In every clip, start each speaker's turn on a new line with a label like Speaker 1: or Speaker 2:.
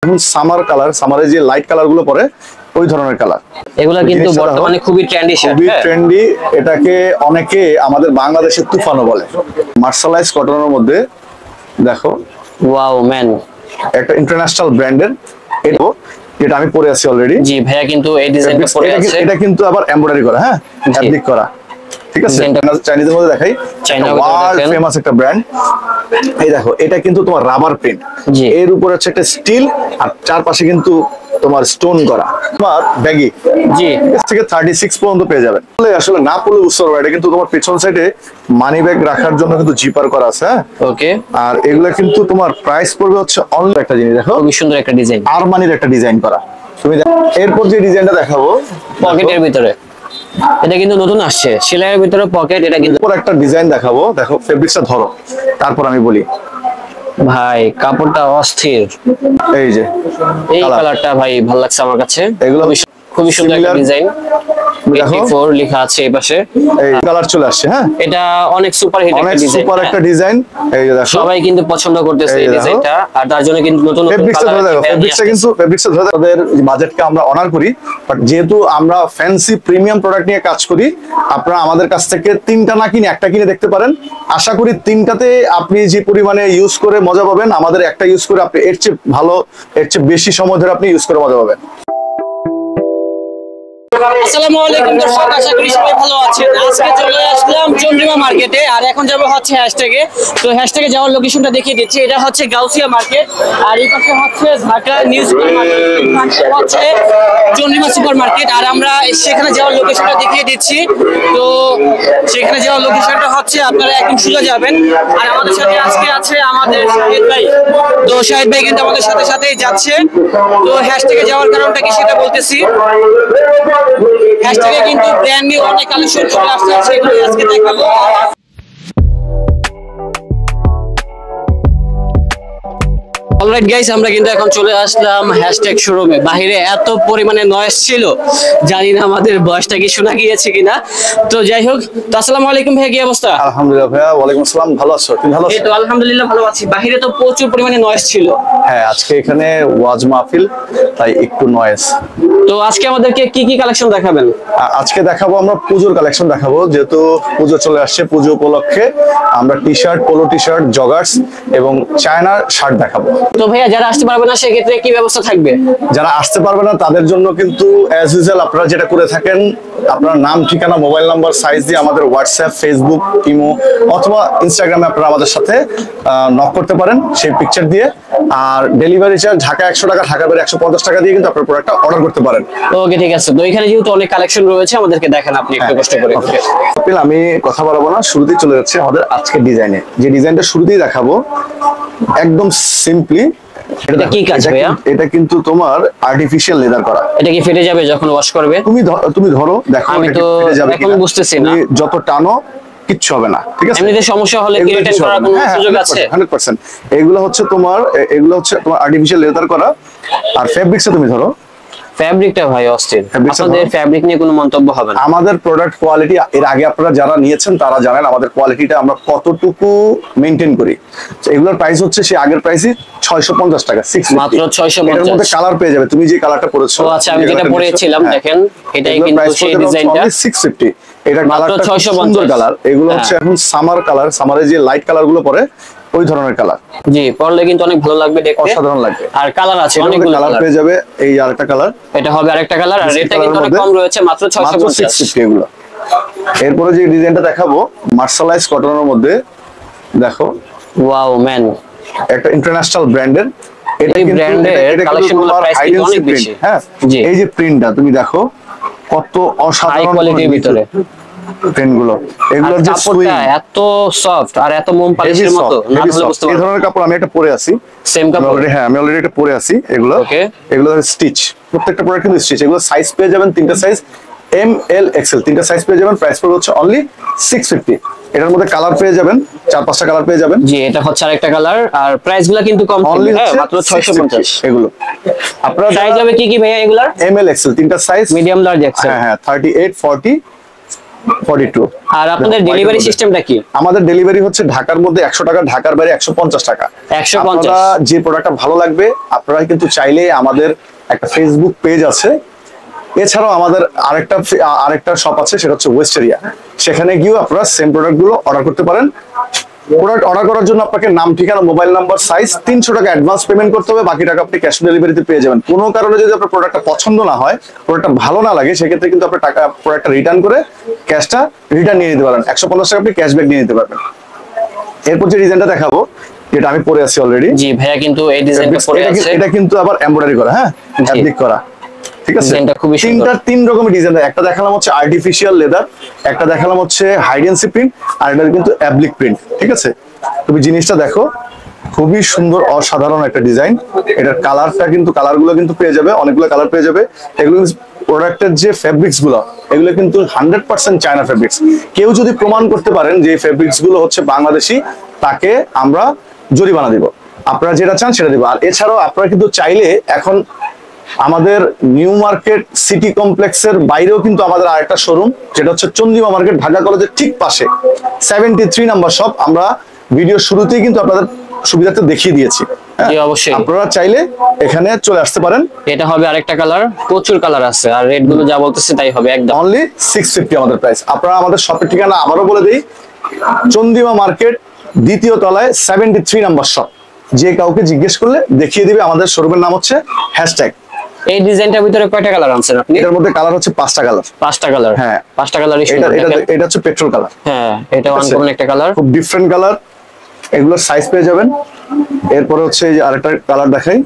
Speaker 1: এখন summer colour, সামারে যে light colour গুলো পরে ওই ধরনের কালার
Speaker 2: এগুলা কিন্তু বর্তমানে খুবই ট্রেন্ডি শার্ট,
Speaker 1: খুবই ট্রেন্ডি। এটাকে অনেকে আমাদের বাংলাদেশের তুফানও বলে। মার্শালাইজ কটনের মধ্যে দেখো,
Speaker 2: ওয়াও ম্যান,
Speaker 1: একটা ইন্টারন্যাশনাল ব্র্যান্ডের এটা, যেটা আমি পরে আছি অলরেডি।
Speaker 2: জি ভাইয়া কিন্তু এই ডিজাইনটা পরে আছে।
Speaker 1: এটা কিন্তু আবার এমব্রয়ডারি করা, হ্যাঁ ফ্যাব্রিক করা, ঠিক আছে। চাইনিজের মধ্যে দেখাই, ওয়ার্ল্ড ফেমাস একটা ব্র্যান্ড। এই দেখো, এটা কিন্তু তোমার রাবার প্রিন্ট, এর উপরে হচ্ছে একটা স্টিল, আর চারপাশে কিন্তু তোমার স্টোন করা। তোমার ব্যাগি
Speaker 2: জি
Speaker 1: থেকে 36 পর্যন্ত পেয়ে যাবেন। আসলে না পড়লে বুঝতে পারবে, এটা কিন্তু তোমার পেছন সাইডে মানি ব্যাগ রাখার জন্য কিন্তু জিপার করা আছে, হ্যাঁ
Speaker 2: ওকে।
Speaker 1: আর এগুলা কিন্তু তোমার প্রাইস পড়বে হচ্ছে অনলি, একটা জিনিস দেখো,
Speaker 2: খুবই সুন্দর একটা ডিজাইন,
Speaker 1: আরমানির একটা ডিজাইন করা। তুমি এরপর যে ডিজাইনটা দেখাবো
Speaker 2: পকেটের ভিতরে, এটা কিন্তু নতুন আসছে, সেলাইয়ের ভিতরে পকেট। এটা কিন্তু
Speaker 1: পর একটা ডিজাইন দেখাবো, দেখো ফেব্রিক্সটা ধরো, তারপর আমি বলি।
Speaker 2: ভাই কাপড়টা অস্থির,
Speaker 1: এই যে
Speaker 2: এই কালারটা ভাই ভালো লাগছে আমার কাছে।
Speaker 1: এগুলো
Speaker 2: খুবই সুন্দর একটা ডিজাইন,
Speaker 1: দেখো
Speaker 2: 84 লেখা আছে এই পাশে।
Speaker 1: এই কালার চলে আসছে, হ্যাঁ
Speaker 2: এটা অনেক সুপার হিট একটা ডিজাইন,
Speaker 1: সুপার একটা ডিজাইন। এই যে দেখো,
Speaker 2: সবাই কিন্তু পছন্দ করতেছে এই ডিজাইনটা, আর তার জন্য কিন্তু নতুন নতুন
Speaker 1: ফেব্রিক্সটা
Speaker 2: কালার।
Speaker 1: দেখো, ফেব্রিক্সটা কিন্তু ফেব্রিক্সটা ধরে তাদের বাজেটকে আমরা অনার করি, বাট যেহেতু আমরা ফ্যান্সি প্রিমিয়াম প্রোডাক্ট নিয়ে কাজ করি, আপনারা আমাদের কাছ থেকে তিনটা না কিনে একটা কিনে দেখতে পারেন। আশা করি তিনটাতে আপনি যে পরিমাণে ইউজ করে মজা পাবেন, আমাদের একটা ইউজ করে আপনি এর চেয়ে ভালো, এর চেয়ে বেশি সময় ধরে আপনি ইউজ করে মজা পাবেন।
Speaker 2: আসসালামু আলাইকুম দর্শক, আশা করি সবাই ভালো আছেন। আজকে চলে আসলাম চন্দ্রিমা মার্কেটে, আর এখন যাব হচ্ছে হ্যাশট্যাগে। তো হ্যাশট্যাগে যাওয়ার লোকেশনটা দেখিয়ে দিচ্ছি। এটা হচ্ছে গাউসিয়া মার্কেট, আর এই পাশে হচ্ছে ঢাকা নিউ সুপার মার্কেট, হচ্ছে চন্দ্রিমা সুপার মার্কেট। আর আমরা সেখানে যাওয়ার লোকেশনটা দেখিয়ে দিচ্ছি। তো সেখানে যাওয়ার লোকেশনটা হচ্ছে আপনারা একদম সোজা যাবেন। আর আমাদের সাথে আজকে আছে আমাদের শাহিদ ভাই। তো শাহিদ ভাই কিন্তু আমাদের সাথে সাথেই যাচ্ছে। তো হ্যাশট্যাগে যাওয়ার কারণটা কি সেটা বলতেছি। হ্যাশট্যাগে কিন্তু ব্র্যান্ড নিউ অনেক কালেকশন চলে আসছে, সেগুলো আজকে দেখাবো। অলরাইট গাইস, আমরা কিন্তু এখন চলে আসলাম হ্যাশট্যাগ শোরুমে। বাইরে এত পরিমাণে নয়েজ ছিল, জানি না আমাদের বয়সটা কি শোনা গিয়েছে কিনা। তো যাই হোক, তো আসসালামু আলাইকুম ভাই, কি অবস্থা?
Speaker 1: আলহামদুলিল্লাহ ভাইয়া, ওয়ালাইকুম আসসালাম, ভালো আছো? তুমি ভালো আছো?
Speaker 2: এই তো আলহামদুলিল্লাহ ভালো আছি। বাইরে তো প্রচুর পরিমাণে নয়েজ ছিল।
Speaker 1: হ্যাঁ, আজকে এখানে ওয়াজ মাহফিল, তাই একটু নয়েজ।
Speaker 2: তো আজকে আমাদেরকে কি কি কালেকশন দেখাবেন?
Speaker 1: আজকে দেখাবো আমরা পুজোর কালেকশন দেখাবো, যেহেতু পুজো চলে আসছে। পুজো উপলক্ষে আমরা T shirt, polo T shirt, joggers এবং চায়নার শার্ট দেখাবো।
Speaker 2: তো ভাইয়া যারা আসতে পারবে না সেক্ষেত্রে কি ব্যবস্থা থাকবে?
Speaker 1: যারা আসতে পারবে না তাদের জন্য কিন্তু অ্যাজ ইউজুয়াল আপনারা যেটা করে থাকেন, আপনার নাম, ঠিকানা, মোবাইল নাম্বার, সাইজ দিয়ে আমাদের হোয়াটসঅ্যাপ, ফেসবুক, ইমো অথবা ইনস্টাগ্রামে আপনারা আমাদের সাথে নক করতে পারেন সেই পিকচার দিয়ে। আর ডেলিভারি চার্জ ঢাকা 100 টাকা, ঢাকা বাইরে 150 টাকা দিয়ে কিন্তু আপনার প্রোডাক্টটা অর্ডার করতে পারেন।
Speaker 2: ওকে ঠিক আছে। তো এখানে যেহেতু অনেক কালেকশন রয়েছে, আমাদেরকে দেখেন আপনি একটু কষ্ট করে।
Speaker 1: আমি কথা বলবো না, শুরুতেই চলে যাচ্ছে আমাদের আজকের ডিজাইনে। যে ডিজাইনটা শুরুতেই দেখাবো একদম সিম্পলি,
Speaker 2: এটা কি কাজ ভাইয়া?
Speaker 1: এটা কিন্তু তোমার আর্টিফিশিয়াল লেদার করা।
Speaker 2: এটা কি ফেটে যাবে যখন ওয়াশ করবে?
Speaker 1: তুমি ধরো, দেখো
Speaker 2: আমি তো এখন বুঝতেছি না।
Speaker 1: তুমি যত টানো কিচ্ছু হবে না, ঠিক আছে?
Speaker 2: এমনিতে সমস্যা হলে কি রিটার্ন করার কোনো সুযোগ আছে?
Speaker 1: 100%। এগুলো হচ্ছে তোমার আর্টিফিশিয়াল লেদার করা। আর ফেব্রিক্সে তুমি ধরো,
Speaker 2: ফ্যাব্রিকটা ভাই অস্থির। আপনাদের ফ্যাব্রিক নিয়ে কোনো মন্তব্য হবে না।
Speaker 1: আমাদের প্রোডাক্ট কোয়ালিটি, এর আগে আপনারা যারা নিয়েছেন তারা জানেন আমাদের কোয়ালিটিটা আমরা কতটুকু মেইনটেইন করি। এগুলোর প্রাইস হচ্ছে সেই আগের প্রাইসই 650 টাকা,
Speaker 2: মাত্র 650।
Speaker 1: এর মধ্যে কালার পেয়ে যাবে, তুমি যে কালারটা পরেছো।
Speaker 2: ও আচ্ছা, আমি যেটা পরেছিলাম দেখেন, এটাই কিন্তু সেই ডিজাইনটা।
Speaker 1: 650। এটা
Speaker 2: মাত্র 650
Speaker 1: সুন্দর কালার। এগুলো হচ্ছে এখন সামার কালার, সামারে যে লাইট কালার গুলো পরে ওই ধরনের কালার।
Speaker 2: জি, পরলে কিন্তু অনেক ভালো লাগবে দেখতে,
Speaker 1: অসাধারণ লাগবে।
Speaker 2: আর কালার আছে অনেকগুলো
Speaker 1: কালার পেয়ে যাবে। এই আরেকটা কালার,
Speaker 2: এটা হবে আরেকটা কালার, আর রেটটা কিন্তু অনেক কম রয়েছে, মাত্র 650
Speaker 1: এগুলো। এরপরে যে ডিজাইনটা দেখাবো মার্শালাইজ কটনের মধ্যে, দেখো
Speaker 2: ওয়াও ম্যান,
Speaker 1: একটা ইন্টারন্যাশনাল ব্র্যান্ডের।
Speaker 2: এটা ব্র্যান্ডের কালেকশনগুলো প্রাইস কিন্তু অনেক বেশি।
Speaker 1: হ্যাঁ, এই যে প্রিন্টটা তুমি দেখো কত অসাধারণ
Speaker 2: হাই কোয়ালিটির ভিতরে
Speaker 1: প্রিন্টগুলো। এগুলোর যে
Speaker 2: কাপড়টা এত সফট আর এত মোম পালিশের মতো, না হলে বুঝতে পারবেন।
Speaker 1: এই ধরনের কাপড় আমি একটা পরে আছি,
Speaker 2: সেম কাপড়।
Speaker 1: হ্যাঁ, আমি অলরেডি এটা পরে আছি। এগুলো এগুলো স্টিচ, প্রত্যেকটা প্রোডাক্ট কিন্তু স্টিচ। এগুলো সাইজ পেয়ে যাবেন তিনটা সাইজ, এম, এল, এক্সেল, তিনটা সাইজ পেয়ে যাবেন। প্রাইস পড়বে হচ্ছে অনলি 650। এটার মধ্যে কালার পেয়ে যাবেন 4-5টা কালার পেয়ে যাবেন।
Speaker 2: জি, এটা হচ্ছে আরেকটা কালার, আর প্রাইসগুলো কিন্তু কম
Speaker 1: অনলি
Speaker 2: মাত্র 650।
Speaker 1: এগুলো আপনারা
Speaker 2: সাইজ হবে কি কি ভাইয়া এগুলার?
Speaker 1: এম, এল, এক্সেল তিনটা সাইজ,
Speaker 2: মিডিয়াম, লার্জ, এক্সেল।
Speaker 1: হ্যাঁ 38, 40 42।
Speaker 2: আর আপনাদের ডেলিভারি সিস্টেমটা কি?
Speaker 1: আমাদের ডেলিভারি হচ্ছে ঢাকার মধ্যে 100 টাকা, ঢাকার বাইরে 150 টাকা।
Speaker 2: 150।
Speaker 1: আপনারা যে প্রোডাক্টটা ভালো লাগবে আপনারা কিন্তু চাইলে আমাদের একটা ফেসবুক পেজ আছে, এছাড়াও আমাদের আরেকটা শপ আছে, সেটা হচ্ছে ওয়েস্টেরিয়া। সেখানে গিয়েও আপনারা সেম প্রোডাক্টগুলো অর্ডার করতে পারেন। প্রোডাক্ট অর্ডার করার জন্য আপনাকে নাম, ঠিকানা, মোবাইল নাম্বার, সাইজ, 300 টাকা অ্যাডভান্স পেমেন্ট করতে হবে, বাকি টাকা আপনি ক্যাশ অন ডেলিভারিতে পেয়ে যাবেন। কোনো কারণে যদি আপনার প্রোডাক্টটা পছন্দ না হয়, প্রোডাক্টটা ভালো না লাগে, সেক্ষেত্রে কিন্তু আপনার প্রোডাক্টটা রিটার্ন করে ক্যাশটা রিটার্ন নিয়ে নিতে পারেন। 150 টাকা আপনি ক্যাশব্যাক নিয়ে নিতে পারবেন। এরপর যে ডিজাইনটা দেখাবো, যেটা আমি পরে আছি অলরেডি।
Speaker 2: জি ভাইয়া কিন্তু এই ডিজাইনটা পরে আছে।
Speaker 1: এটা কিন্তু আবার এমব্রয়ডারি করা, হ্যাঁ, ফ্যাব্রিক করা, ঠিক আছে।
Speaker 2: ডিজাইনটা খুবই সুন্দর।
Speaker 1: তিন রকমের ডিজাইন। একটা দেখালাম হচ্ছে আর্টিফিশিয়াল লেদার, একটা দেখালাম হচ্ছে হাইডেন্সি প্রিন্ট, আর এটা কিন্তু অ্যাপ্লিক প্রিন্ট, ঠিক আছে। তুমি জিনিসটা দেখো, খুবই সুন্দর, অসাধারণ একটা ডিজাইন। এটার কালারটা কিন্তু, কালারগুলো কিন্তু পেয়ে যাবে, অনেকগুলো কালার পেয়ে যাবে। এগুলো প্রোডাক্টের যে ফেব্রিক্স গুলো, এগুলো কিন্তু 100% চায়না ফেব্রিক্স। কেউ যদি প্রমাণ করতে পারেন যে ফেব্রিক্স গুলো হচ্ছে বাংলাদেশি, তাকে আমরা জরিমানা দিব। আপনারা যেটা চান সেটা দিব। আর এছাড়াও আপনারা কিন্তু চাইলে এখন আমাদের নিউ মার্কেট সিটি কমপ্লেক্সের বাইরেও কিন্তু আমাদের আরেকটা শোরুম, যেটা হচ্ছে চন্দ্রিমা মার্কেট, ঢাকা কলেজের ঠিক পাশে 73 নাম্বার শপ। আমরা ভিডিও শুরুতেই কিন্তু আপনাদের সুবিধাতে দেখিয়ে দিয়েছি।
Speaker 2: জি অবশ্যই,
Speaker 1: আপনারা চাইলে এখানে চলে আসতে পারেন।
Speaker 2: এটা হবে আরেকটা কালার, প্রচুর কালার আছে, আর রেট গুলো যা বলতেছে তাই হবে একদম।
Speaker 1: অনলি 650 আমাদের প্রাইস। আপনারা আমাদের শপের ঠিকানা আবারও বলে দিই, চন্দ্রিমা মার্কেট দ্বিতীয় তলায় 73 নাম্বার শপ। যে কাউকে জিজ্ঞেস করলে দেখিয়ে দিবে। আমাদের শোরুমের নাম হচ্ছে হ্যাশট্যাগ।
Speaker 2: এই ডিজাইনটার ভিতরে কয়টা কালার আনছেন আপনি?
Speaker 1: এটার মধ্যে কালার হচ্ছে 5টা কালার।
Speaker 2: 5টা কালার,
Speaker 1: হ্যাঁ
Speaker 2: 5টা কালারই
Speaker 1: এটা
Speaker 2: সুন্দর।
Speaker 1: এটা হচ্ছে পেট্রোল কালার।
Speaker 2: হ্যাঁ, এটা আনকমন একটা কালার,
Speaker 1: খুব ডিফারেন্ট কালার। এগুলোর সাইজ পেয়ে যাবেন। এরপরে হচ্ছে এই যে আরেকটা কালার দেখাই।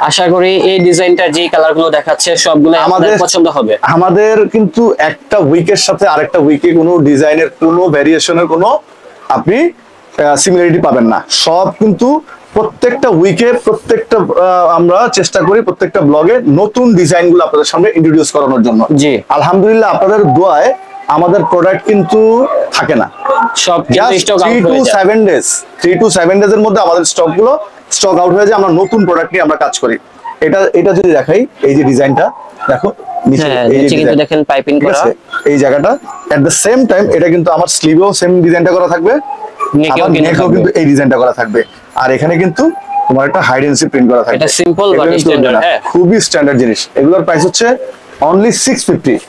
Speaker 2: আশা করি এই ডিজাইনটা যে কালারগুলো দেখাচ্ছে সবগুলো আমাদের পছন্দ হবে।
Speaker 1: আমাদের কিন্তু একটা উইকের সাথে আরেকটা উইকে কোনো ডিজাইনের, কোনো ভ্যারিয়েশনের কোনো আপনি সিমিলারিটি পাবেন না। সব কিন্তু প্রত্যেকটা উইকে, প্রত্যেকটা আমরা চেষ্টা করি প্রত্যেকটা ব্লগে নতুন ডিজাইনগুলো আপনাদের সামনে ইন্ট্রোডিউস করানোর জন্য।
Speaker 2: জি
Speaker 1: আলহামদুলিল্লাহ, আপনাদের দোয়ায় আমাদের প্রোডাক্ট কিন্তু থাকে না।
Speaker 2: সব কিন্তু স্টক আউট হয়ে যায়।
Speaker 1: 3 to 7 ডেজ এর মধ্যে আমাদের স্টক আউট হয়ে যায়। আমরা নতুন প্রোডাক্ট নিয়ে আমরা কাজ করি। এটা যদি দেখাই, এই যে ডিজাইনটা দেখো, নিচে এই যে
Speaker 2: কিন্তু দেখেন পাইপিং করা
Speaker 1: এই জায়গাটা। এট দ্য সেম টাইম এটা কিন্তু আমার স্লিভেও সেম ডিজাইনটা করা থাকবে,
Speaker 2: নেকেও
Speaker 1: কিন্তু এই ডিজাইনটা করা থাকবে। আর এখানে কিন্তু তোমার একটা হাইডেন্সি প্রিন্ট করা থাকবে।
Speaker 2: এটা সিম্পল বাট স্ট্যান্ডার্ড। হ্যাঁ,
Speaker 1: খুবই স্ট্যান্ডার্ড জিনিস। এগুলোর প্রাইস হচ্ছে অনলি 650।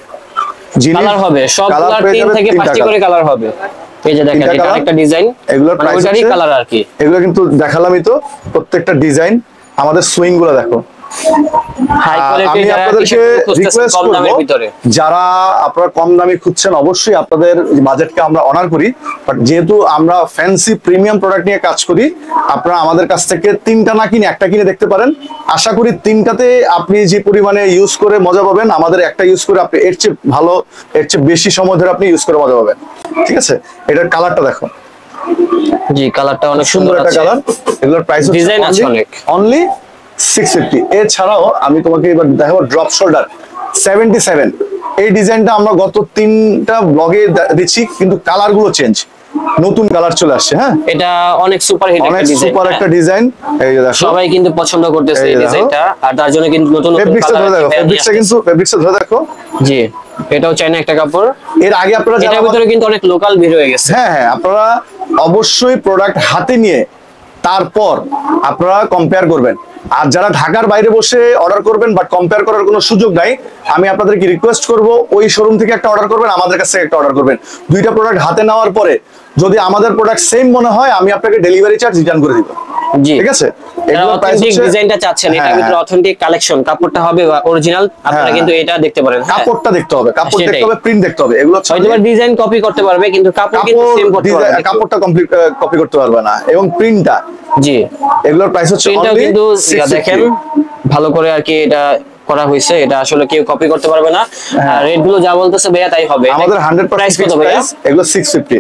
Speaker 2: কালার হবে সবগুলা 3 থেকে 5টি করে কালার হবে। এই যে দেখেন, এটা একটা ডিজাইন,
Speaker 1: এগুলোর প্রাইস
Speaker 2: ওইটারই কালার আর কি।
Speaker 1: এগুলো কিন্তু দেখালামই তো প্রত্যেকটা ডিজাইন। আমাদের সুইং গুলো দেখো।
Speaker 2: হাই কোয়ালিটি,
Speaker 1: আমি আপনাদেরকে রিকোয়েস্ট
Speaker 2: কম দামের ভিতরে,
Speaker 1: যারা আপনারা কম দামে খুঁজছেন, অবশ্যই আপনাদের বাজেটকে আমরা অনার করি। বাট যেহেতু আমরা ফ্যান্সি প্রিমিয়াম প্রোডাক্ট নিয়ে কাজ করি, আপনারা আমাদের কাছ থেকে 3টা না কিনে একটা কিনে দেখতে পারেন। আশা করি 3টাতে আপনি যে পরিমাণে ইউজ করে মজা পাবেন, আমাদের একটা ইউজ করে আপনি এর চেয়ে ভালো, এর চেয়ে বেশি সময় ধরে আপনি ইউজ করে মজা পাবেন। ঠিক আছে, এটার কালারটা দেখো।
Speaker 2: জি, কালারটা অনেক
Speaker 1: সুন্দর একটা কালার। এগুলোর প্রাইস হচ্ছে
Speaker 2: ডিজাইন আছে অনেক,
Speaker 1: অনলি 650। এছাড়াও আমি তোমাকে এবার দেখাবো ড্রপ শোল্ডার 77। এই ডিজাইনটা আমরা গত 3টা ব্লগে দিচ্ছি, কিন্তু কালার গুলো চেঞ্জ, নতুন কালার চলে আসছে। হ্যাঁ,
Speaker 2: এটা অনেক সুপার হিট একটা ডিজাইন,
Speaker 1: সুপার একটা ডিজাইন। এই যে দেখো,
Speaker 2: সবাই কিন্তু পছন্দ করতেছে এই ডিজাইনটা, আর তার জন্য কিন্তু নতুন নতুন কালার
Speaker 1: দেখো। ফেব্রিক্সটা ধরে দেখো।
Speaker 2: জি, এটাও চাইনা একটা কাপড়।
Speaker 1: এর আগে আপনারা
Speaker 2: এটার ভিতরে কিন্তু অনেক লোকাল বের হয়ে গেছে।
Speaker 1: হ্যাঁ হ্যাঁ, আপনারা অবশ্যই প্রোডাক্ট হাতে নিয়ে তারপর আপনারা কম্পেয়ার করবেন। আর যারা ঢাকার বাইরে বসে অর্ডার করবেন বাট কম্পেয়ার করার কোনো সুযোগ নাই, আমি আপনাদেরকে রিকোয়েস্ট করব, ওই শোরুম থেকে একটা অর্ডার করবেন, আমাদের কাছ থেকে একটা অর্ডার করবেন। 2টা প্রোডাক্ট হাতে নেওয়ার পরে যদি আমাদের প্রোডাক্ট সেম মনে হয়, আমি আপনাকে ডেলিভারি চার্জ রিটার্ন করে দিব।
Speaker 2: জি,
Speaker 1: ঠিক আছে।
Speaker 2: অথেন্টিক ডিজাইনটা চাচ্ছেন, এটার ভিতরে অথেন্টিক কালেকশন, কাপড়টা হবে অরিজিনাল। আপনারা কিন্তু এটা দেখতে পারেন।
Speaker 1: কাপড়টা দেখতে হবে, কাপড় দেখতে হবে, প্রিন্ট দেখতে হবে। এগুলো
Speaker 2: হয়তো ডিজাইন কপি করতে পারবে, কিন্তু কাপড় কিন্তু সেম করতে পারবে না।
Speaker 1: কাপড়টা কমপ্লিট কপি করতে পারবে না। এবং প্রিন্টটা,
Speaker 2: জি,
Speaker 1: এগুলোর প্রাইস হচ্ছে
Speaker 2: প্রিন্টটাও কিন্তু দেখেন ভালো করে আর কি এটা করা হয়েছে। এটা আসলে কেউ কপি করতে পারবে না। আর রেট গুলো যা বলতেছে ভাইয়া তাই হবে।
Speaker 1: আমাদের 100% ফিক্স প্রাইস। এগুলো 650।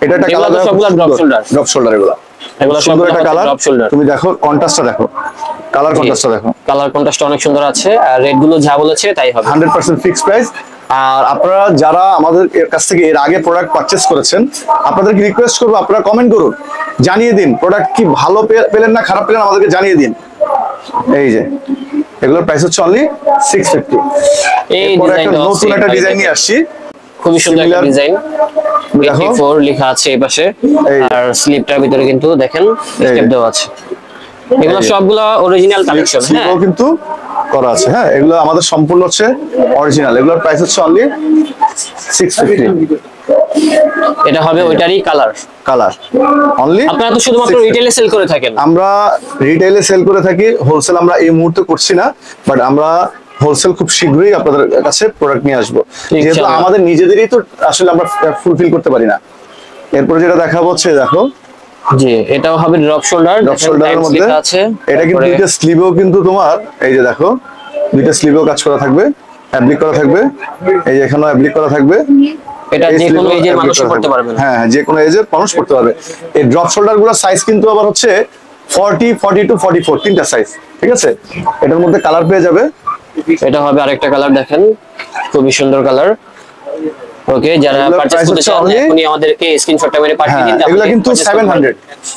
Speaker 1: এটা একটা কালার,
Speaker 2: সবগুলো ড্রপ শোল্ডার।
Speaker 1: ড্রপ শোল্ডার এগুলো সুন্দর একটা কালার। তুমি দেখো কন্ট্রাস্টটা দেখো, কালার কন্ট্রাস্টটা দেখো।
Speaker 2: কালার কন্ট্রাস্টটা অনেক সুন্দর আছে। আর রেট গুলো যা বলেছে তাই হবে।
Speaker 1: 100% ফিক্স প্রাইস। আর আপনারা যারা আমাদের কাছ থেকে এর আগে প্রোডাক্ট পারচেজ করেছেন, আপনাদেরকে রিকোয়েস্ট করবো, আপনারা কমেন্ট করুন, জানিয়ে দিন প্রোডাক্ট কি ভালো পেলেন না খারাপ পেলেন, আমাদেরকে জানিয়ে দিন। এই যে এগুলোর প্রাইস হচ্ছে অনলি 650।
Speaker 2: এই
Speaker 1: নতুন একটা ডিজাইন নিয়ে আসছি।
Speaker 2: খুবই সুন্দর একটা
Speaker 1: Similar-
Speaker 2: ডিজাইন,
Speaker 1: দেখো
Speaker 2: 84 লেখা আছে এই পাশে,
Speaker 1: এই।
Speaker 2: আর স্লিপটার ভিতরে কিন্তু দেখেন স্টেপ দেওয়া আছে। এগুলো
Speaker 1: এই।
Speaker 2: সবগুলো অরিজিনাল কালেকশন। হ্যাঁ,
Speaker 1: স্লিপও কিন্তু করা আছে। হ্যাঁ, এগুলো আমাদের সম্পূর্ণ হচ্ছে অরিজিনাল। এগুলোর প্রাইস হচ্ছে অনলি 650
Speaker 2: এটা হবে ওইটারই কালার।
Speaker 1: Colour only.
Speaker 2: আপনারা তো শুধুমাত্র রিটেলে সেল করে থাকেন।
Speaker 1: আমরা রিটেইলে সেল করে থাকি, হোলসেল আমরা এই মুহূর্তে করছি না, বাট আমরা হোলসেল খুব শীঘ্রই আপনাদের কাছে প্রোডাক্ট নিয়ে আসবো, যেহেতু
Speaker 2: ইনশাআল্লাহ।
Speaker 1: আমাদের নিজেদেরই তো আসলে আমরা ফুলফিল করতে পারি না। এরপরে যেটা দেখাবো হচ্ছে দেখো
Speaker 2: জি, এটাও হবে ড্রপ শোল্ডার।
Speaker 1: ড্রপ শোল্ডারের মধ্যে
Speaker 2: আছে
Speaker 1: এটা কিন্তু
Speaker 2: তারপরে-
Speaker 1: দুইটা স্লিভেও কিন্তু তোমার এই যে দেখো দুইটা স্লিভেও কাজ করা থাকবে, অ্যাপ্লিক করা থাকবে, এই যে এখানেও অ্যাপ্লিক করা থাকবে।
Speaker 2: এটা
Speaker 1: এই
Speaker 2: যে কোনো
Speaker 1: sleeve-এও
Speaker 2: এজের
Speaker 1: apply
Speaker 2: মানুষ
Speaker 1: করা
Speaker 2: করতে
Speaker 1: থাকবে।
Speaker 2: পারবেন।
Speaker 1: হ্যাঁ, যে কোনো এজের মানুষ করতে পারবে। এই ড্রপ শোল্ডার গুলোর সাইজ কিন্তু আবার হচ্ছে 40, 42, 44 তিনটা সাইজ, ঠিক আছে। এটার মধ্যে কালার পেয়ে যাবে।
Speaker 2: এটা হবে আরেকটা কালার, দেখেন খুবই সুন্দর কালার। ওকে, যারা
Speaker 1: এগুলোর
Speaker 2: পারচেজ
Speaker 1: price
Speaker 2: করতে
Speaker 1: হচ্ছে
Speaker 2: চান
Speaker 1: only-
Speaker 2: এখনই আমাদেরকে স্ক্রিনশটটা মেরে পাঠিয়ে
Speaker 1: হ্যাঁ,
Speaker 2: দিন।
Speaker 1: এগুলো কিন্তু 700,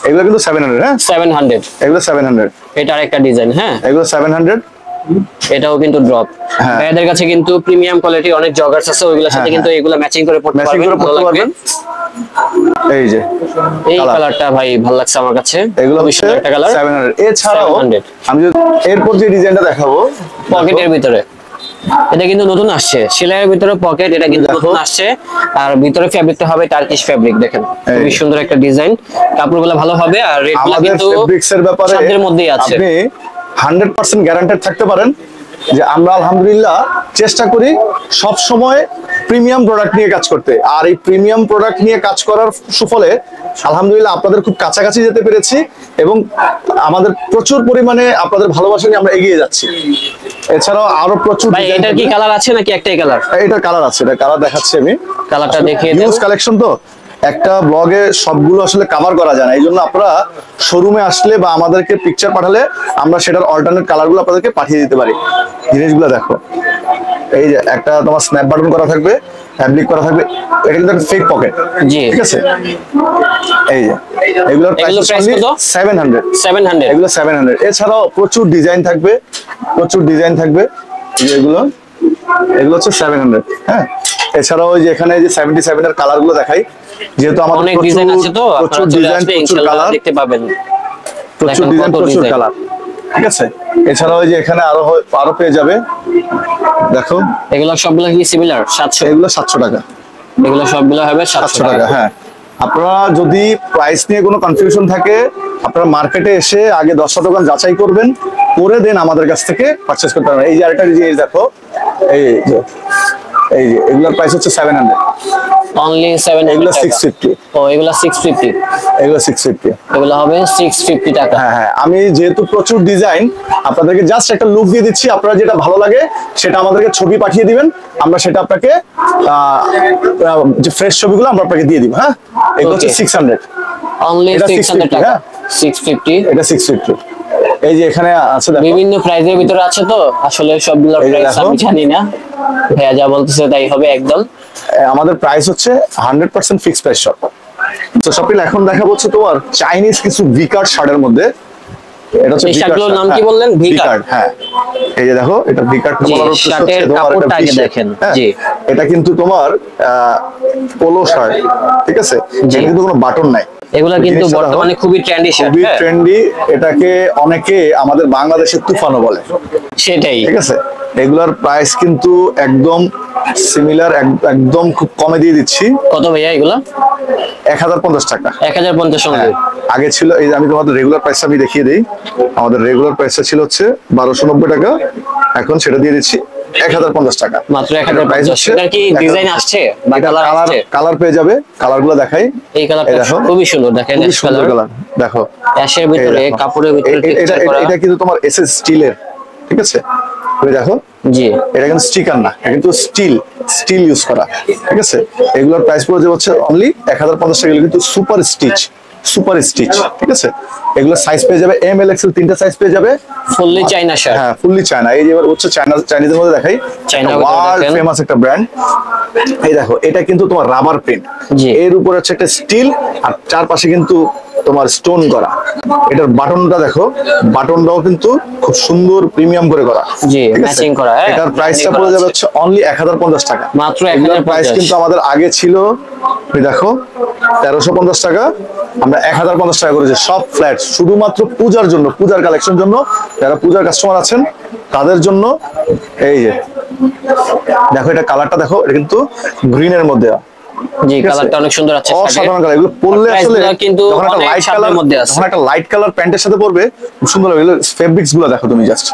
Speaker 1: এগুলো কিন্তু 700। হ্যাঁ,
Speaker 2: 700।
Speaker 1: এগুলো 700,
Speaker 2: এটা আরেকটা ডিজাইন। হ্যাঁ,
Speaker 1: এগুলো 700।
Speaker 2: এটাও কিন্তু ড্রপ।
Speaker 1: হ্যাঁ।
Speaker 2: ভাইয়াদের কাছে কিন্তু প্রিমিয়াম কোয়ালিটির অনেক জগার্স আছে, ওইগুলোর সাথে
Speaker 1: হ্যাঁ,
Speaker 2: কিন্তু এগুলো ম্যাচিং করে পড়তে
Speaker 1: ম্যাচিং
Speaker 2: পারবেন,
Speaker 1: করে
Speaker 2: ভালো
Speaker 1: পড়তে
Speaker 2: লাগবে।
Speaker 1: পারবেন। এই যে
Speaker 2: এই
Speaker 1: colour।
Speaker 2: কালারটা ভাই ভালো লাগছে আমার কাছে,
Speaker 1: এগুলো
Speaker 2: খুবই
Speaker 1: হচ্ছে
Speaker 2: সুন্দর একটা কালার।
Speaker 1: 700। এছাড়াও
Speaker 2: 700
Speaker 1: আমি যদি এরপর যে ডিজাইনটা দেখাবো
Speaker 2: পকেটের ভিতরে, এটা কিন্তু নতুন আসছে, সেলাইয়ের ভিতরে পকেট, এটা কিন্তু
Speaker 1: দেখো।
Speaker 2: নতুন আসছে। আর ভিতরে ফ্যাব্রিকটা হবে টার্কিশ ফ্যাব্রিক, দেখেন খুবই সুন্দর একটা ডিজাইন, কাপড়গুলো ভালো হবে। আর রেটগুলো
Speaker 1: আমাদের
Speaker 2: কিন্তু
Speaker 1: ফেব্রিক্স এর ব্যাপারে
Speaker 2: সাধ্যের মধ্যেই আছে।
Speaker 1: আপনি 100% গ্যারান্টেড থাকতে পারেন যে আমরা আলহামদুলিল্লাহ চেষ্টা করি সব সময় প্রিমিয়াম প্রোডাক্ট নিয়ে কাজ করতে। আর এই প্রিমিয়াম প্রোডাক্ট নিয়ে কাজ করার সুফলে আলহামদুলিল্লাহ আপনাদের খুব কাছাকাছি যেতে পেরেছি, এবং আমাদের প্রচুর পরিমাণে আপনাদের ভালোবাসা নিয়ে আমরা এগিয়ে যাচ্ছি। এছাড়াও আরো প্রচুর
Speaker 2: ভাই
Speaker 1: design
Speaker 2: এটার কি
Speaker 1: থাকবে।
Speaker 2: কালার আছে নাকি একটাই কালার?
Speaker 1: এটা কালার আছে, এটা কালার দেখাচ্ছি আমি।
Speaker 2: কালারটা দেখিয়ে দেন।
Speaker 1: ইউজ কালেকশন তো একটা ব্লগে সবগুলো আসলে কভার করা যায় না, এই জন্য আপনারা শোরুমে আসলে বা আমাদেরকে পিকচার পাঠালে আমরা সেটার অল্টারনেট কালারগুলো আপনাদেরকে পাঠিয়ে দিতে পারি। জিনিসগুলো দেখো, এই যে একটা তোমার স্ন্যাপ বাটন করা থাকবে, ফ্যাব্রিক করা থাকবে, এটা কিন্তু একটা ফেক পকেট,
Speaker 2: জি।
Speaker 1: ঠিক আছে। এই যে এগুলোর প্রাইস
Speaker 2: এগুলোর price কত?
Speaker 1: 700।
Speaker 2: 700।
Speaker 1: এগুলো 700। এছাড়াও প্রচুর ডিজাইন থাকবে, প্রচুর ডিজাইন থাকবে। এই যে এগুলো হচ্ছে 700। হ্যাঁ, এছাড়াও ওই যে এখানে যে 77 এর কালার গুলো দেখাই, যেহেতু আমাদের
Speaker 2: অনেক ডিজাইন আছে, তো
Speaker 1: প্রচুর
Speaker 2: আপনারা চলে
Speaker 1: ডিজাইন,
Speaker 2: আসলে
Speaker 1: প্রচুর
Speaker 2: ইনশাআল্লাহ
Speaker 1: কালার,
Speaker 2: দেখতে পাবেন।
Speaker 1: প্রচুর
Speaker 2: দেখেন
Speaker 1: ডিজাইন,
Speaker 2: কত
Speaker 1: প্রচুর
Speaker 2: design।
Speaker 1: কালার, ঠিক আছে। এছাড়াও ওই যে এখানে আরো পেয়ে যাবে, দেখো
Speaker 2: এগুলো সবগুলো কি সিমিলার? 700।
Speaker 1: এগুলো 700 টাকা।
Speaker 2: এগুলো সবগুলো হবে
Speaker 1: 700 টাকা। হ্যাঁ, আপনারা যদি প্রাইস নিয়ে কোনো কনফিউশন থাকে, আপনারা মার্কেটে এসে আগে 10টা দোকান যাচাই করবেন, করে দেন আমাদের কাছ থেকে পারচেজ করতে পারবেন। এই যে আরেকটা জিনিস দেখো, এই যে এগুলোর প্রাইস হচ্ছে 700।
Speaker 2: অনলি 700
Speaker 1: এগুলো
Speaker 2: টাকা।
Speaker 1: 650।
Speaker 2: ও, এগুলো 650।
Speaker 1: এগুলো 650।
Speaker 2: এগুলো হবে 650 টাকা।
Speaker 1: হ্যাঁ হ্যাঁ, আমি যেহেতু প্রচুর ডিজাইন আপনাদেরকে জাস্ট একটা লুক দিয়ে দিচ্ছি, আপনারা যেটা ভালো লাগে সেটা আমাদেরকে ছবি পাঠিয়ে দিবেন, আমরা সেটা আপনাকে যে ফ্রেশ ছবিগুলো আমরা আপনাকে দিয়ে দিব। হ্যাঁ, এগুলো হচ্ছে
Speaker 2: Okay.
Speaker 1: 600।
Speaker 2: অনলি
Speaker 1: এটা
Speaker 2: 600
Speaker 1: 650,
Speaker 2: টাকা।
Speaker 1: হ্যাঁ।
Speaker 2: 650।
Speaker 1: এটা 650। এই যে এখানে আছে দেখো,
Speaker 2: বিভিন্ন প্রাইজের ভিতরে আছে, তো আসলে সবগুলোর
Speaker 1: এই যে
Speaker 2: প্রাইস
Speaker 1: দেখো।
Speaker 2: আমি জানি না, ভাইয়া যা বলতেছে তাই হবে একদম।
Speaker 1: আমাদের প্রাইস হচ্ছে 100% ফিক্সড প্রাইস শপ। তো শপিল এখন দেখা হচ্ছে তোমার চাইনিজ কিছু ভিকার্ড শার্টের মধ্যে, এটা হচ্ছে
Speaker 2: এই
Speaker 1: ভিকার্ড
Speaker 2: শার্টগুলোর
Speaker 1: শার্ট,
Speaker 2: নাম কি
Speaker 1: হ্যাঁ,
Speaker 2: বললেন? ভিকার্ড।
Speaker 1: ভিকার্ড, হ্যাঁ। এই যে দেখো, এটা ভিকার্ড
Speaker 2: জি,
Speaker 1: বলার উদ্দেশ্য
Speaker 2: শার্টের
Speaker 1: হচ্ছে তোমার
Speaker 2: কাপড়টা
Speaker 1: এটা
Speaker 2: আগে
Speaker 1: t-shirt,
Speaker 2: দেখেন।
Speaker 1: হ্যাঁ।
Speaker 2: জি।
Speaker 1: এটা কিন্তু তোমার পোলো শার্ট, ঠিক আছে।
Speaker 2: জি।
Speaker 1: এর কিন্তু কোনো বাটন নাই।
Speaker 2: এগুলা কিন্তু
Speaker 1: জিনিসটা দেখো,
Speaker 2: বর্তমানে খুবই ট্রেন্ডি শার্ট।
Speaker 1: খুবই ট্রেন্ডি। এটাকে অনেকে আমাদের বাংলাদেশের তুফানও বলে,
Speaker 2: সেটাই।
Speaker 1: ঠিক আছে। এগুলার প্রাইস কিন্তু একদম সিমিলার, একদম খুব কমে দিয়ে দিচ্ছি,
Speaker 2: কত ভাইয়া এগুলা?
Speaker 1: 1050 টাকা।
Speaker 2: 1050
Speaker 1: হ্যাঁ,
Speaker 2: সঙ্গে।
Speaker 1: আগে ছিল, এই যে আমি তোমাদের রেগুলার প্রাইসটা আমি দেখিয়ে দিই। আমাদের রেগুলার প্রাইসটা ছিল হচ্ছে 1290 টাকা, এখন সেটা দিয়ে দিচ্ছি 1050 টাকা।
Speaker 2: মাত্র
Speaker 1: প্রাইস
Speaker 2: 1050।
Speaker 1: হচ্ছে
Speaker 2: এটার কি ডিজাইন আসছে বা কালার আসছে?
Speaker 1: কালার পেয়ে যাবে, কালারগুলো দেখাই।
Speaker 2: এই কালারটা
Speaker 1: এই দেখো,
Speaker 2: খুবই সুন্দর, দেখেন
Speaker 1: খুবই
Speaker 2: অ্যাশ
Speaker 1: সুন্দর
Speaker 2: কালার।
Speaker 1: কালার, দেখো।
Speaker 2: অ্যাশের
Speaker 1: এই
Speaker 2: ভিতরে,
Speaker 1: দেখো।
Speaker 2: কাপড়ের ভিতরে
Speaker 1: এটা
Speaker 2: টেক্সচার করা।
Speaker 1: এটা কিন্তু তোমার এসএস স্টিলের, ঠিক আছে। তুমি দেখো,
Speaker 2: জি।
Speaker 1: এটা কিন্তু স্টিকার না, এটা কিন্তু স্টিল ইউজ করা, ঠিক আছে। এগুলোর প্রাইস পড়ে যাচ্ছে অনলি 1050 টাকা। এগুলো কিন্তু সুপার স্টিচ, ঠিক আছে। এগুলো সাইজ পেয়ে যাবে এম এল এক্সেল, তিনটা সাইজ পেয়ে যাবে।
Speaker 2: ফুললি চাইনা শার্ট।
Speaker 1: হ্যাঁ, ফুললি চায়না। এই যে এবার হচ্ছে চাইনিজের মধ্যে দেখাই,
Speaker 2: চায়নার মধ্যে
Speaker 1: ওয়ার্ল্ড
Speaker 2: দেখেন।
Speaker 1: ফেমাস একটা ব্র্যান্ড। এই দেখো, এটা কিন্তু তোমার রাবার প্রিন্ট,
Speaker 2: জি।
Speaker 1: এর উপরে হচ্ছে একটা স্টিল, আর চারপাশে কিন্তু তোমার স্টোন করা। এটার বাটনটা দেখো, বাটনটাও কিন্তু খুব সুন্দর প্রিমিয়াম করে করা।
Speaker 2: জি,
Speaker 1: ঠিক আছে?
Speaker 2: ম্যাচিং করা। হ্যাঁ,
Speaker 1: এটার প্রাইসটা পড়ে যাবে হচ্ছে অনলি 1050 টাকা।
Speaker 2: মাত্র
Speaker 1: এগুলোর প্রাইস
Speaker 2: 1050।
Speaker 1: কিন্তু আমাদের আগে ছিল, তুমি দেখো 1350 টাকা, আমরা 1050 টাকা করেছি সব ফ্ল্যাট, শুধুমাত্র পূজার জন্য, পূজার কালেকশন জন্য। যারা পূজার কাস্টমার আছেন তাদের জন্য। এই যে দেখো, এটা কালারটা দেখো, এটা কিন্তু গ্রিনের মধ্যে।
Speaker 2: জি,
Speaker 1: ঠিক আছে?
Speaker 2: কালারটা অনেক সুন্দর আছে।
Speaker 1: অসাধারণ কালার। এগুলো পরলে আসলে
Speaker 2: কিন্তু
Speaker 1: যখন একটা লাইট কালার
Speaker 2: মধ্যে আছে।
Speaker 1: যখন একটা লাইট কালার প্যান্টের সাথে পরবে খুব সুন্দর লাগে। এগুলো ফেব্রিক্স গুলো দেখো তুমি জাস্ট,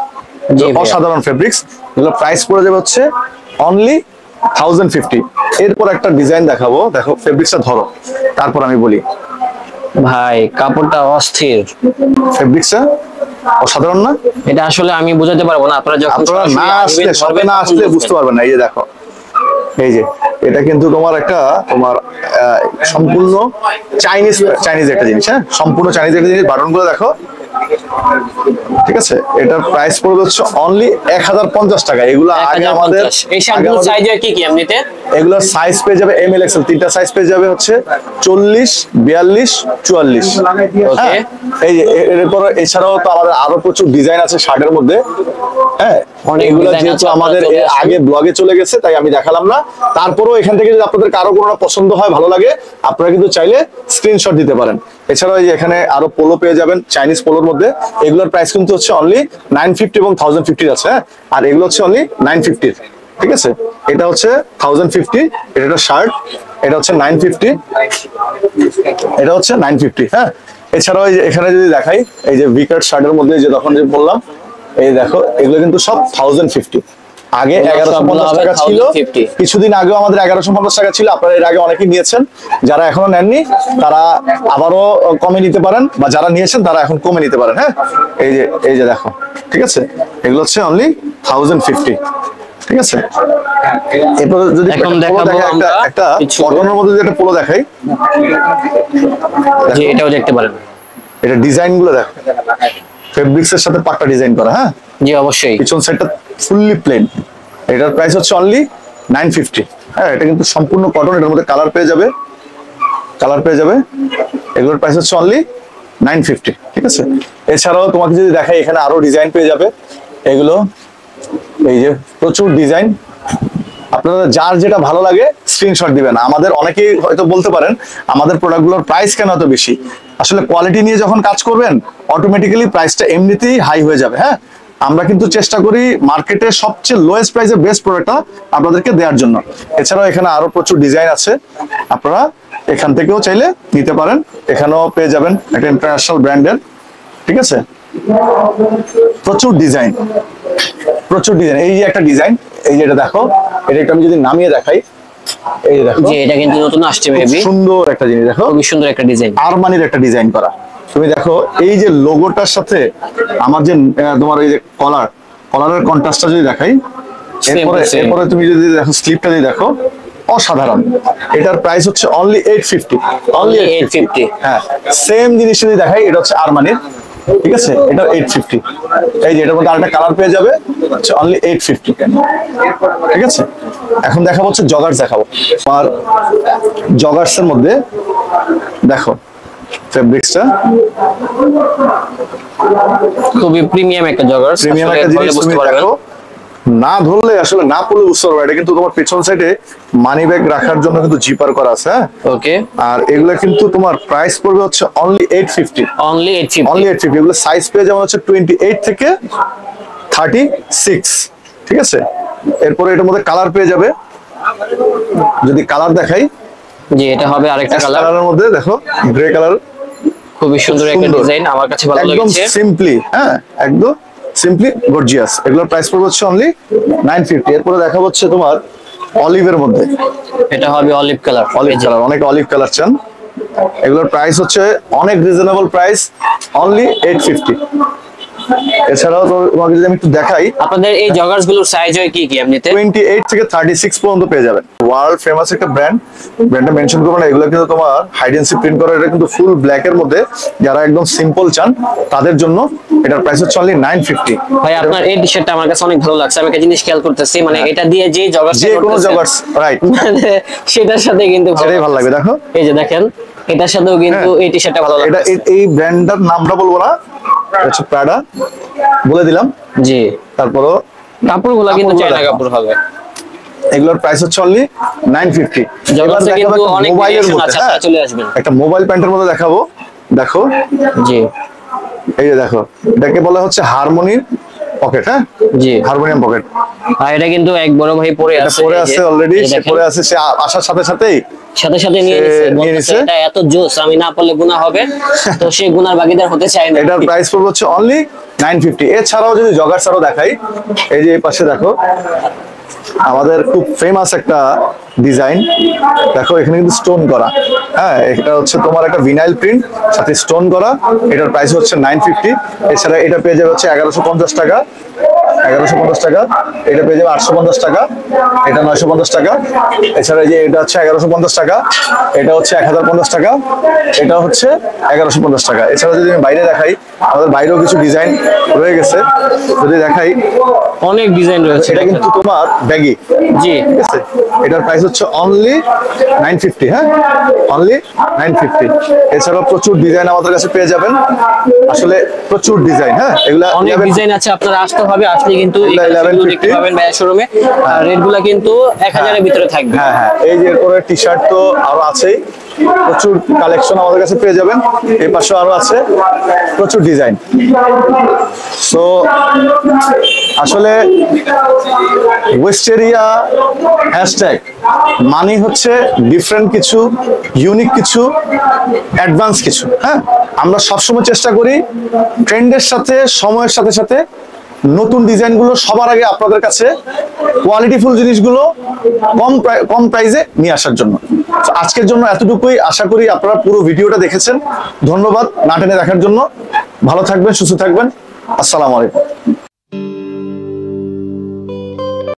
Speaker 2: জি ভাইয়া।
Speaker 1: অসাধারণ ফেব্রিক্স। এগুলো প্রাইস পড়ে যাবে হচ্ছে অনলি 1050। এরপর একটা ডিজাইন দেখাবো, দেখো ফেব্রিক্সটা ধরো, তারপর আমি বলি।
Speaker 2: ভাই কাপড়টা অস্থির,
Speaker 1: ফেব্রিক্সটা অসাধারণ না?
Speaker 2: এটা আসলে আমি বোঝাতে পারবো না, আপনারা যখন
Speaker 1: আপনারা
Speaker 2: সরাসরি
Speaker 1: না আসলে,
Speaker 2: আসবেন,
Speaker 1: সবে না
Speaker 2: তখন
Speaker 1: আসলে
Speaker 2: বুঝবেন।
Speaker 1: বুঝতে পারবেন না। এই যে দেখো, এই যে এটা কিন্তু তোমার একটা তোমার সম্পূর্ণ চাইনিজ চাইনিজ একটা জিনিস। হ্যাঁ, সম্পূর্ণ চাইনিজ একটা জিনিস। বাটন গুলো দেখো, ঠিক আছে? এটার প্রাইস পড়বে হচ্ছে অনলি 1050 টাকা। এগুলো আগে আমাদের
Speaker 2: 1050। এই শার্টগুলোর সাইজ হয় কি কি এমনিতে?
Speaker 1: এগুলোর সাইজ পেয়ে যাবে এম এল এক্সেল, তিনটা সাইজ পেয়ে যাবে হচ্ছে 40, 42, 44।
Speaker 2: ওকে।
Speaker 1: এই যে এরপর এছাড়াও তো আমাদের আরো প্রচুর ডিজাইন আছে শার্টের মধ্যে। হ্যাঁ,
Speaker 2: অনেক
Speaker 1: এগুলো
Speaker 2: design
Speaker 1: যেহেতু
Speaker 2: আছে,
Speaker 1: আমাদের
Speaker 2: আপনারা চলে আসুন।
Speaker 1: আগে ব্লগে চলে গেছে তাই আমি দেখালাম না। তারপরেও এখান থেকে যদি আপনাদের কারো কোনো পছন্দ হয়, ভালো লাগে, আপনারা কিন্তু চাইলে স্ক্রিনশট দিতে পারেন। এছাড়াও এই যে এখানে আরো পোলো পেয়ে যাবেন চাইনিজ পোলোর মধ্যে। এগুলোর প্রাইস কিন্তু হচ্ছে অনলি 950 এবং 1050 আছে। হ্যাঁ, আর এগুলো হচ্ছে অনলি 950। ঠিক আছে? এটা হচ্ছে 1050, এটা একটা শার্ট, এটা হচ্ছে 950, এটা হচ্ছে 950। হ্যাঁ, এছাড়াও এই যে এখানে যদি দেখাই, এই যে ভিকার শার্টের মধ্যে যে তখন যে বললাম, এই দেখো এগুলো কিন্তু সব 1050। আগে 1150 টাকা ছিল,
Speaker 2: 1050
Speaker 1: কিছুদিন আগেও আমাদের 1150 টাকা ছিল। আপনারা এর আগে অনেকেই নিয়েছেন, যারা এখনো নেননি তারা আবারও কমে নিতে পারেন, বা যারা নিয়েছেন তারা এখন কমে নিতে পারেন। হ্যাঁ, এই যে দেখো, ঠিক আছে? এগুলো হচ্ছে অনলি 1050। ঠিক আছে? এরপর যদি
Speaker 2: এখন
Speaker 1: একটা পোলো
Speaker 2: দেখাবো
Speaker 1: দেখাই,
Speaker 2: আমরা
Speaker 1: একটা
Speaker 2: কিছু।
Speaker 1: কটনের মধ্যে যদি একটা পোলো দেখাই,
Speaker 2: জি, এটাও দেখতে পারেন।
Speaker 1: এটা ডিজাইন গুলো দেখো, ফেব্রিক্স এর সাথে পাট্টা ডিজাইন করা। হ্যাঁ,
Speaker 2: জি অবশ্যই।
Speaker 1: পিছন সাইডটা ফুললি প্লেন। এটার প্রাইস হচ্ছে অনলি 950। হ্যাঁ, এটা কিন্তু সম্পূর্ণ কটন, এটার মধ্যে কালার পেয়ে যাবে, কালার পেয়ে যাবে। এগুলোর প্রাইস হচ্ছে অনলি 950। ঠিক আছে? এছাড়াও তোমাকে যদি দেখাই, এখানে আরো ডিজাইন পেয়ে যাবে। এগুলো এই যে প্রচুর ডিজাইন, আপনাদের যার যেটা ভালো লাগে স্ক্রিনশট দিবেন। আমাদের অনেকেই হয়তো বলতে পারেন আমাদের প্রোডাক্টগুলোর প্রাইস কেন এত বেশি। আসলে কোয়ালিটি নিয়ে যখন কাজ করবেন, অটোমেটিক্যালি প্রাইসটা এমনিতেই হাই হয়ে যাবে। হ্যাঁ, আমরা কিন্তু চেষ্টা করি মার্কেটে সবচেয়ে লোয়েস্ট প্রাইসে বেস্ট প্রোডাক্টটা আপনাদেরকে দেওয়ার জন্য। এছাড়াও এখানে আরো প্রচুর ডিজাইন আছে, আপনারা এখান থেকেও চাইলে নিতে পারেন। এখানেও পেয়ে যাবেন একটা ইন্টারন্যাশনাল ব্র্যান্ডের। ঠিক আছে? প্রচুর ডিজাইন, প্রচুর ডিজাইন। এই যে একটা ডিজাইন, এই যে এটা দেখো, এটা একটু আমি যদি নামিয়ে দেখাই, এই যে দেখো,
Speaker 2: জি, এটা কিন্তু নতুন আসছে
Speaker 1: খুব
Speaker 2: মেবি।
Speaker 1: সুন্দর একটা জিনিস দেখো,
Speaker 2: খুবই সুন্দর একটা ডিজাইন।
Speaker 1: আরমানির একটা ডিজাইন করা। তুমি দেখো এই যে লোগোটার সাথে আমার যে তোমার এই যে কলারের কন্ট্রাস্টটা যদি দেখাই, এরপরে
Speaker 2: same.
Speaker 1: এরপরে তুমি যদি দেখো স্লিপটা যদি দেখো, অসাধারণ। এটার প্রাইস হচ্ছে অনলি 850। অনলি
Speaker 2: 850।
Speaker 1: হ্যাঁ, সেম জিনিস যদি দেখাই, এটা হচ্ছে আরমানির। ঠিক আছে? এটা 850। এই যে এটার মধ্যে আরেকটা কালার পেয়ে যাবে, হচ্ছে অনলি 850। ঠিক আছে? এখন দেখাবো হচ্ছে জগার্স দেখাবো। আর জগার্স এর মধ্যে দেখো ফেব্রিক্সটা
Speaker 2: খুবই প্রিমিয়াম একটা জগার্স।
Speaker 1: প্রিমিয়াম একটা জিনিস। তুমি দেখো, না ধরলে আসলে না পড়লে বুঝতে পারবে। এটা কিন্তু তোমার পেছন সাইডে মানি ব্যাগ রাখার জন্য কিন্তু জিপার করা আছে। হ্যাঁ,
Speaker 2: ওকে।
Speaker 1: আর এগুলো কিন্তু তোমার প্রাইস পড়বে হচ্ছে অনলি 850।
Speaker 2: অনলি 850।
Speaker 1: অনলি 850। এগুলো সাইজ পেয়ে যাবে হচ্ছে 28 থেকে 36। ঠিক আছে? এরপরে এটার মধ্যে কালার পেয়ে যাবে, যদি কালার দেখাই,
Speaker 2: জি, এটা হবে আরেকটা কালার।
Speaker 1: কালারের মধ্যে দেখো গ্রে কালার,
Speaker 2: খুবই সুন্দর একটা
Speaker 1: সুন্দর।
Speaker 2: ডিজাইন, আমার কাছে ভালো
Speaker 1: একদম
Speaker 2: লেগেছে।
Speaker 1: সিম্পলি। হ্যাঁ, একদম সিম্পলি গর্জিয়াস। এগুলোর প্রাইস পড়বে হচ্ছে অনলি 950। এরপরে দেখা হচ্ছে তোমার অলিভের মধ্যে,
Speaker 2: এটা হবে অলিভ কালার।
Speaker 1: অলিভ কালার, অনেক অলিভ কালার চান। এগুলোর প্রাইস হচ্ছে অনেক রিজনেবল প্রাইস, অনলি 850। এছাড়াও তোমাকে যদি আমি একটু দেখাই,
Speaker 2: আপনাদের এই জগার্স গুলোর সাইজ হয় কি কি এমনিতে?
Speaker 1: 28 থেকে 36 পর্যন্ত পেয়ে যাবেন। ওয়ার্ল্ড ফেমাস একটা ব্র্যান্ডটা মেনশন করবো না। এগুলো কিন্তু তোমার হাইডেন্সি প্রিন্ট করা, এটা কিন্তু ফুল ব্ল্যাক এর মধ্যে। যারা একদম সিম্পল চান তাদের জন্য এটার প্রাইস হচ্ছে অনলি 950।
Speaker 2: ভাই, আপনার এই টি-শার্টটা আমার কাছে অনেক ভালো লাগছে। আমি একটা জিনিস খেয়াল করতেছি, মানে এটা দিয়ে যে জগার্স,
Speaker 1: যে কোনো জগার্স, রাইট,
Speaker 2: সেটার সাথে কিন্তু
Speaker 1: সেটাই ভালো লাগবে। দেখো
Speaker 2: এই যে দেখেন, এটার সাথেও কিন্তু এই টি শার্টটা ভালো
Speaker 1: এটা
Speaker 2: লাগে।
Speaker 1: এই ব্র্যান্ডটার নামটা বলবো না, এটা হচ্ছে প্রাডা বলে দিলাম।
Speaker 2: জি,
Speaker 1: তারপরও
Speaker 2: কাপড়গুলো কিন্তু
Speaker 1: কাপড়গুলো
Speaker 2: চায়না
Speaker 1: দেখো।
Speaker 2: কাপড় হবে।
Speaker 1: এগুলোর প্রাইস হচ্ছে অনলি 950। এবার
Speaker 2: জগৎসে
Speaker 1: দেখাবো
Speaker 2: কিন্তু
Speaker 1: একটা
Speaker 2: অনেক
Speaker 1: মোবাইলের
Speaker 2: ভেরিয়েশন
Speaker 1: মধ্যে,
Speaker 2: আছে,
Speaker 1: হ্যাঁ
Speaker 2: আপনারা চলে আসবেন।
Speaker 1: একটা মোবাইল প্যান্টের মধ্যে দেখাবো। দেখো
Speaker 2: জি
Speaker 1: এই যে দেখো, এটাকে বলা হচ্ছে হারমোনির পকেট। হ্যাঁ,
Speaker 2: জি,
Speaker 1: হারমোনিয়াম পকেট।
Speaker 2: আর এটা কিন্তু এক বড় ভাই পরে
Speaker 1: এটা
Speaker 2: আছে,
Speaker 1: পরে
Speaker 2: এই যে,
Speaker 1: আছে অলরেডি,
Speaker 2: এই
Speaker 1: সে
Speaker 2: দেখেন।
Speaker 1: পরে আছে, সে আসার সাথে সাথেই
Speaker 2: সাথে সাথে নিয়ে
Speaker 1: সে
Speaker 2: নিছে,
Speaker 1: নিয়ে
Speaker 2: বলতেছে
Speaker 1: নিছে।
Speaker 2: এটা এত জোস, আমি না পারলে গুনাহ হবে, তো সে গুনার ভাগীদার হতে চায় না।
Speaker 1: এটার প্রাইস পড়বে হচ্ছে অনলি 950। এছাড়াও যদি জগার ছাড়াও দেখাই, এই যে এই পাশে দেখো আমাদের খুব ফেমাস একটা ডিজাইন। দেখো এখানে কিন্তু স্টোন করা, হ্যাঁ এটা হচ্ছে তোমার একটা ভিনাইল প্রিন্ট সাথে স্টোন করা। এটার প্রাইস হচ্ছে 950। এছাড়া এটা পেয়ে যাবে হচ্ছে 1150 টাকা, 1150 টাকা। এটা পেয়ে যাবে 850 টাকা, এটা 950 টাকা। এছাড়া এই যে এটা হচ্ছে 1150 টাকা, এটা হচ্ছে 1050 টাকা, এটা হচ্ছে 1150 টাকা। এছাড়া যদি আমি বাইরে দেখাই, আমাদের বাইরেও কিছু ডিজাইন রয়ে গেছে, যদি দেখাই,
Speaker 2: অনেক ডিজাইন রয়েছে।
Speaker 1: এটা কিন্তু তোমার ব্যাগি,
Speaker 2: জি,
Speaker 1: ঠিক আছে। এটার প্রাইস হচ্ছে অনলি 950। হ্যাঁ, অনলি 950। এছাড়াও প্রচুর ডিজাইন আমাদের কাছে পেয়ে যাবেন, আসলে প্রচুর ডিজাইন। হ্যাঁ, এগুলা
Speaker 2: অনেক
Speaker 1: 11
Speaker 2: ডিজাইন আছে, আপনারা আসতে হবে, আসলে কিন্তু এই
Speaker 1: এগুলা
Speaker 2: কালেকশনগুলো
Speaker 1: 1150
Speaker 2: দেখতে পাবেন ভাইয়া শোরুমে। আর রেটগুলো কিন্তু 1000 এর ভিতরে থাকবে।
Speaker 1: হ্যাঁ হ্যাঁ, এই যে এরপরে টি শার্ট তো আরো আছেই, প্রচুর কালেকশন আমাদের কাছে পেয়ে যাবেন। এই পাশেও আরো আছে প্রচুর ডিজাইন। সো আসলে ওয়েস্টেরিয়া হ্যাশট্যাগ মানে হচ্ছে ডিফারেন্ট কিছু, ইউনিক কিছু, অ্যাডভান্স কিছু। হ্যাঁ, আমরা সবসময় চেষ্টা করি ট্রেন্ডের সাথে, সময়ের সাথে সাথে নতুন ডিজাইনগুলো সবার আগে আপনাদের কাছে, কোয়ালিটিফুল জিনিসগুলো কম প্রাইসে নিয়ে আসার জন্য। তো আজকের জন্য এতটুকুই, আশা করি আপনারা পুরো ভিডিওটা দেখেছেন। ধন্যবাদ না টেনে দেখার জন্য। ভালো থাকবেন, সুস্থ থাকবেন। আসসালামু আলাইকুম।